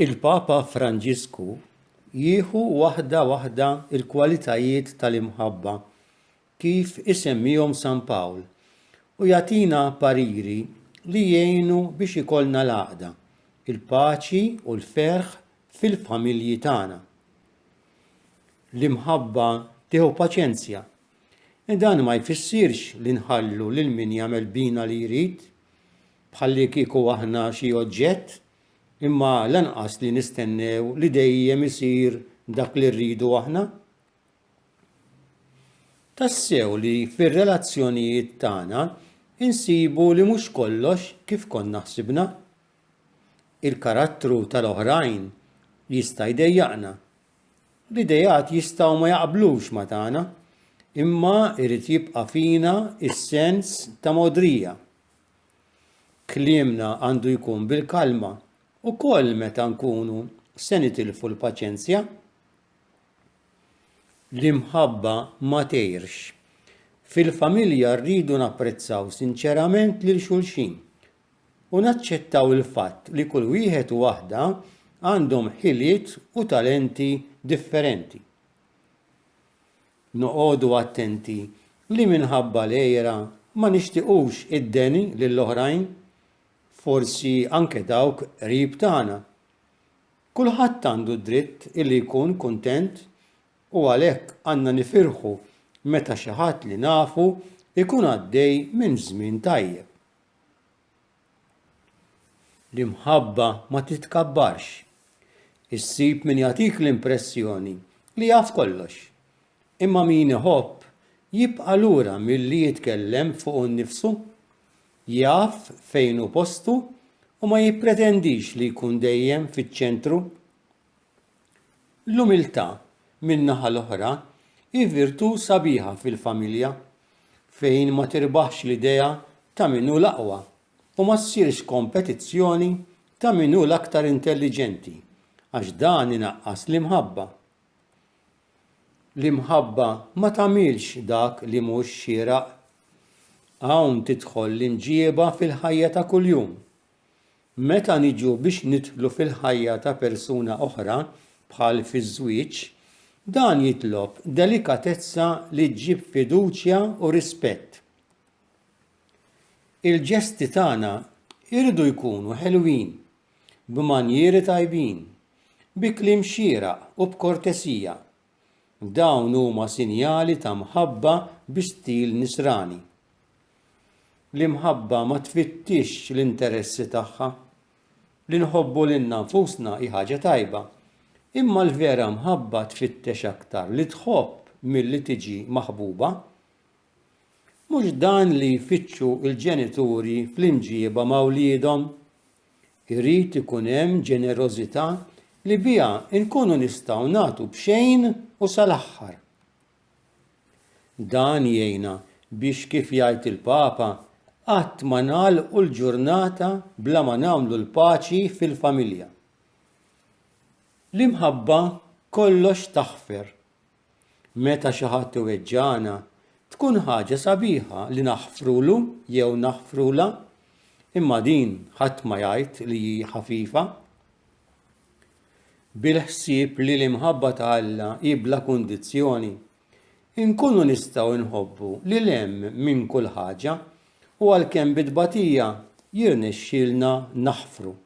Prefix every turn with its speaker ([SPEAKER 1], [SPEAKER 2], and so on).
[SPEAKER 1] Il-Papa Franġisku jieħu waħda waħda il-kwalitajiet tal-imħabba kif isemmihom San Pawl u jagħtina pariri li jgħinu biex ikollna l-għaqda, il-paċi u l-ferħ fil-familji tagħna. L-imħabba tieħu paċenzja. Dan ma jfissirx li nħallu lil min jagħmel bina li jrid bħalli kieku aħna xi oġġett, imma lanqas li nistennew li dejjem isir dak li rridu aħna. Tassew li fir-relazzjonijiet tagħna insibu li mhux kollox kif konna ħsibna. Il-karattru tal-oħrajn jista' jdejjaqna. L-idejat jistgħu ma jaqblux ma' tagħna, imma irid jibqa' fina is-sens ta' modrija. Kliemna għandu jkun bil-kalma ukoll meta nkunu se nitilfu l-paċenzja. L-imħabba ma tgħirx. Fil-familja rridu napprezzaw sinċerament lil xulxin u naċċettaw il-fatt li kull wieħed u waħda għandhom ħiliet u talenti differenti. Noqogħdu attenti li minħabba lejra ma nixtiequx id-deni lill-oħrajn, forsi anke dawk qrib tagħna. Kulħadd għandu dritt illi jkun kuntent u għalhekk għandna nifirħu meta xi ħadd li nafu ikun għaddej minn żmien tajjeb. L-imħabba ma titkabbarx. Issib min jagħtik l-impressjoni li jaf kollox, imma min iħobb jibqa' lura milli jitkellem fuq innifsu, jaf fejn hu postu u ma jippretendix li jkun dejjem fiċ-ċentru. L-umiltà min-naħa l-oħra hi virtù sabiħa fil-familja fejn ma tirbaħx l-idea ta' min hu l-aqwa u ma ssirx kompetizzjoni ta' min hu l-aktar intelligenti għax dan inaqqas l-imħabba. L-imħabba ma tagħmilx dak li mhux xieraq. Hawn tidħol l-imġieba fil-ħajja ta' kuljum. Meta niġu biex nidħlu fil-ħajja ta' persuna oħra bħal fiż-żwieġ, dan jitlob delikatezza li ġġib fiduċja u rispett. Il-ġesti tagħna jridu jkunu ħelwin, b'manjieri tajbin, bi kliem xieraq u b'kortesija. Dawn huma sinjali ta' mħabba bi stil nisrani. L-imħabba ma tfittix l-interessi tagħha. Li nħobbu lil nfusna hi ħaġa tajba, imma l-vera mħabba tfittex aktar li tħobb milli tiġi maħbuba. Mhux dan li jfittxu l-ġenituri fl-imġieba ma' wliedhom. Irid ikun hemm ġenerożità li biha nkunu nistgħu nagħtu b'xejn u sal-aħħar. Dan jgħinna biex kif jgħid il-Papa qatt ma nagħlqu l-ġurnata bla ma nagħmlu l-paċi fil-familja. L-imħabba kollox taħfer. Meta xi ħadd iweġġana tkun ħaġa sabiħa li naħfrulu jew naħfrula, imma din ħadd ma jgħid li hi ħafifa. Bil-ħsieb li l-imħabba ta' Alla hi bla kundizzjoni, inkunu nistgħu nħobbu lil hemm minn kull ħaġa u għalkemm bit-tbatija jirnexxielna naħfru.